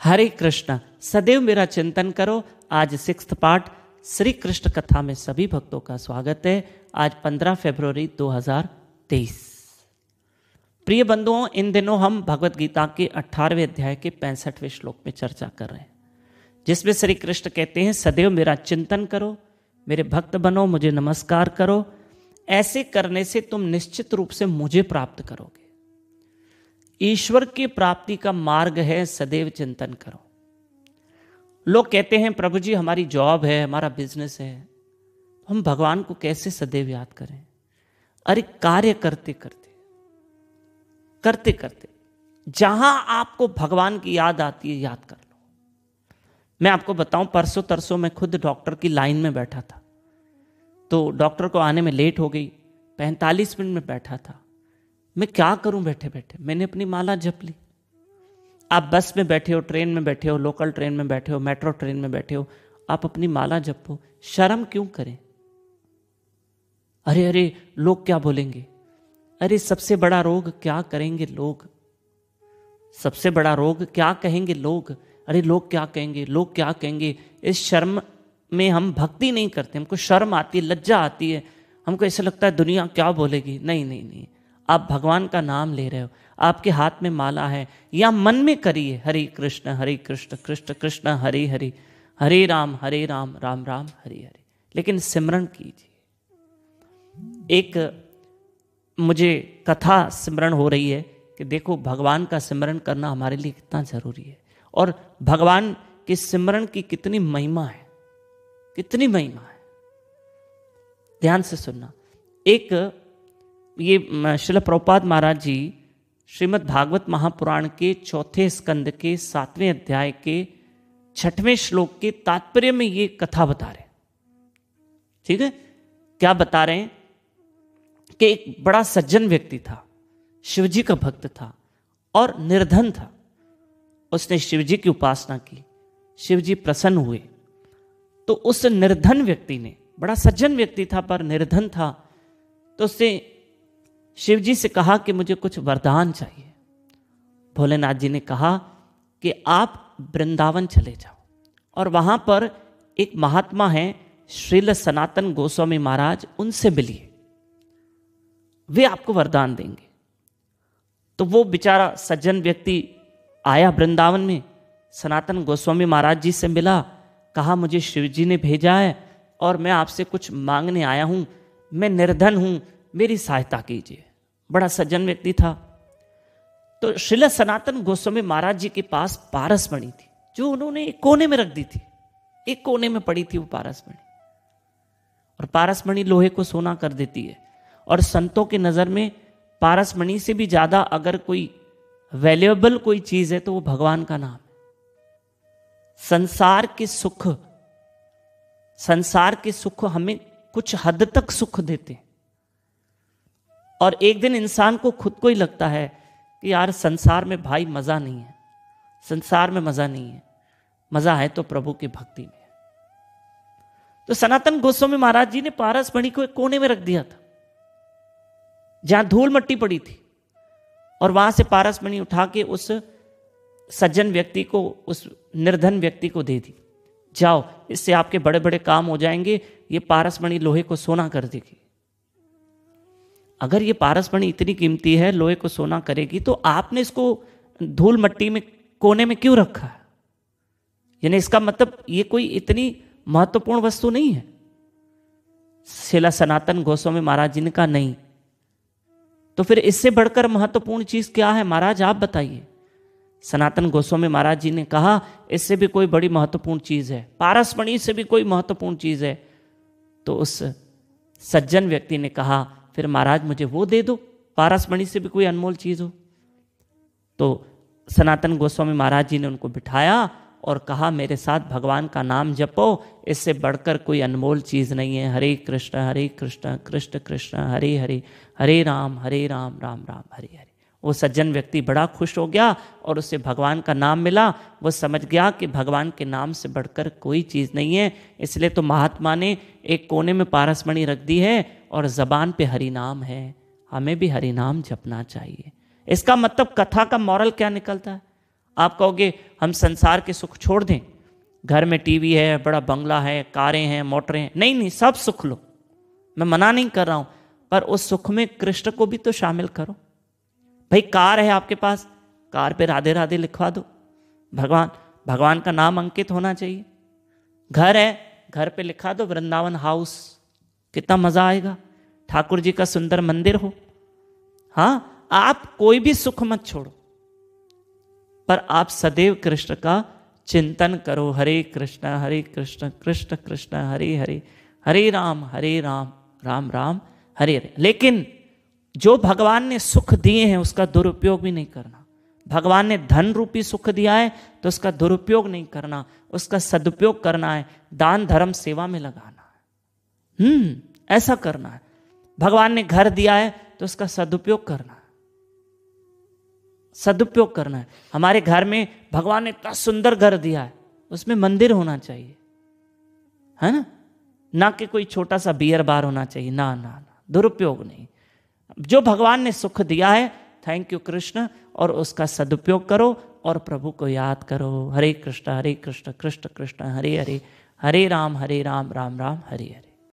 हरे कृष्ण। सदैव मेरा चिंतन करो। आज 6th पार्ट श्री कृष्ण कथा में सभी भक्तों का स्वागत है। आज 15 फरवरी 2023। प्रिय बंधुओं, इन दिनों हम भगवत गीता के 18वें अध्याय के 65वें श्लोक में चर्चा कर रहे हैं, जिसमें श्री कृष्ण कहते हैं सदैव मेरा चिंतन करो, मेरे भक्त बनो, मुझे नमस्कार करो। ऐसे करने से तुम निश्चित रूप से मुझे प्राप्त करोगे। ईश्वर की प्राप्ति का मार्ग है सदैव चिंतन करो। लोग कहते हैं प्रभु जी हमारी जॉब है, हमारा बिजनेस है, हम भगवान को कैसे सदैव याद करें? अरे कार्य करते करते जहां आपको भगवान की याद आती है याद कर लो। मैं आपको बताऊं, परसों तरसों मैं खुद डॉक्टर की लाइन में बैठा था, तो डॉक्टर को आने में लेट हो गई। 45 मिनट में बैठा था। मैं क्या करूं बैठे बैठे? मैंने अपनी माला जप ली। आप बस में बैठे हो, ट्रेन में बैठे हो, लोकल ट्रेन में बैठे हो, मेट्रो ट्रेन में बैठे हो, आप अपनी माला जपो। शर्म क्यों करें? अरे लोग क्या बोलेंगे? अरे सबसे बड़ा रोग क्या करेंगे लोग? सबसे बड़ा रोग क्या कहेंगे लोग? अरे लोग क्या कहेंगे, लोग क्या कहेंगे? इस शर्म में हम भक्ति नहीं करते। हमको शर्म आती है, लज्जा आती है। हमको ऐसा लगता है दुनिया क्या बोलेगी। नहीं, आप भगवान का नाम ले रहे हो, आपके हाथ में माला है, या मन में करिए हरे कृष्ण कृष्ण कृष्ण हरे हरे, हरे राम राम राम हरे हरे। लेकिन सिमरन कीजिए। एक मुझे कथा सिमरन हो रही है कि देखो भगवान का सिमरन करना हमारे लिए कितना जरूरी है, और भगवान के सिमरन की कितनी महिमा है, कितनी महिमा है। ध्यान से सुनना। एक ये श्रील प्रभुपाद महाराज जी श्रीमद् भागवत महापुराण के 4थे स्कंद के 7वें अध्याय के 6वें श्लोक के तात्पर्य में ये कथा बता रहे हैं। ठीक है, क्या बता रहे हैं कि एक बड़ा सज्जन व्यक्ति था, शिवजी का भक्त था और निर्धन था। उसने शिवजी की उपासना की, शिवजी प्रसन्न हुए। तो उस निर्धन व्यक्ति ने, बड़ा सज्जन व्यक्ति था पर निर्धन था, तो उसने शिवजी से कहा कि मुझे कुछ वरदान चाहिए। भोलेनाथ जी ने कहा कि आप वृंदावन चले जाओ और वहां पर एक महात्मा है श्रील सनातन गोस्वामी महाराज, उनसे मिलिए, वे आपको वरदान देंगे। तो वो बेचारा सज्जन व्यक्ति आया वृंदावन में, सनातन गोस्वामी महाराज जी से मिला, कहा मुझे शिवजी ने भेजा है और मैं आपसे कुछ मांगने आया हूं, मैं निर्धन हूं, मेरी सहायता कीजिए। बड़ा सज्जन व्यक्ति था। तो श्रील सनातन गोस्वामी महाराज जी के पास पारसमणि थी, जो उन्होंने एक कोने में रख दी थी। एक कोने में पड़ी थी वो पारसमणि, और पारसमणि लोहे को सोना कर देती है। और संतों की नजर में पारसमणि से भी ज्यादा अगर कोई वैल्यूएबल कोई चीज है तो वो भगवान का नाम है। संसार के सुख हमें कुछ हद तक सुख देते हैं, और एक दिन इंसान को खुद को ही लगता है कि यार संसार में भाई मजा नहीं है, संसार में मजा नहीं है, मजा है तो प्रभु की भक्ति में। तो सनातन गोस्वामी महाराज जी ने पारसमणि को एक कोने में रख दिया था जहां धूल मट्टी पड़ी थी, और वहां से पारसमणि उठा के उस सज्जन व्यक्ति को, उस निर्धन व्यक्ति को दे दी। जाओ, इससे आपके बड़े बड़े काम हो जाएंगे, ये पारसमणि लोहे को सोना कर देगी। अगर ये पारसमणि इतनी कीमती है, लोहे को सोना करेगी, तो आपने इसको धूल मट्टी में कोने में क्यों रखा है? यानी इसका मतलब ये कोई इतनी महत्वपूर्ण वस्तु नहीं है। श्रील सनातन गोस्वामी महाराज जी ने कहा नहीं। तो फिर इससे बढ़कर महत्वपूर्ण चीज क्या है महाराज, आप बताइए। सनातन गोस्वामी महाराज जी ने कहा इससे भी कोई बड़ी महत्वपूर्ण चीज है, पारसमणि से भी कोई महत्वपूर्ण चीज है। तो उस सज्जन व्यक्ति ने कहा फिर महाराज मुझे वो दे दो, पारसमणि से भी कोई अनमोल चीज हो। तो सनातन गोस्वामी महाराज जी ने उनको बिठाया और कहा मेरे साथ भगवान का नाम जपो, इससे बढ़कर कोई अनमोल चीज नहीं है। हरे कृष्ण कृष्ण कृष्ण हरे हरे, हरे राम राम राम हरे हरे। वो सज्जन व्यक्ति बड़ा खुश हो गया और उससे भगवान का नाम मिला। वो समझ गया कि भगवान के नाम से बढ़कर कोई चीज नहीं है, इसलिए तो महात्मा ने एक कोने में पारसमणि रख दी है और जबान पे हरि नाम है। हमें भी हरि नाम जपना चाहिए। इसका मतलब कथा का मॉरल क्या निकलता है? आप कहोगे हम संसार के सुख छोड़ दें, घर में टीवी है, बड़ा बंगला है, कारें हैं, मोटरें हैं, नहीं नहीं, सब सुख लो, मैं मना नहीं कर रहा हूं, पर उस सुख में कृष्ण को भी तो शामिल करो। भाई कार है आपके पास, कार पे राधे राधे लिखवा दो, भगवान का नाम अंकित होना चाहिए। घर है, घर पे लिखा दो वृंदावन हाउस, कितना मजा आएगा। ठाकुर जी का सुंदर मंदिर हो। हाँ, आप कोई भी सुख मत छोड़ो, पर आप सदैव कृष्ण का चिंतन करो। हरे कृष्ण कृष्ण कृष्ण हरे हरे, हरे राम राम राम हरे हरे। लेकिन जो भगवान ने सुख दिए हैं उसका दुरुपयोग भी नहीं करना। भगवान ने धन रूपी सुख दिया है तो उसका दुरुपयोग नहीं करना, उसका सदुपयोग करना है, दान धर्म सेवा में लगाना है। ऐसा करना है। भगवान ने घर दिया है तो उसका सदुपयोग करना है, सदुपयोग करना है। हमारे घर में भगवान ने इतना सुंदर घर दिया है, उसमें मंदिर होना चाहिए, है ना कि कोई छोटा सा बियर बार होना चाहिए। ना ना ना, दुरुपयोग नहीं। जो भगवान ने सुख दिया है, थैंक यू कृष्ण, और उसका सदुपयोग करो और प्रभु को याद करो। हरे कृष्ण कृष्ण कृष्ण हरे हरे, हरे राम राम राम हरे हरे।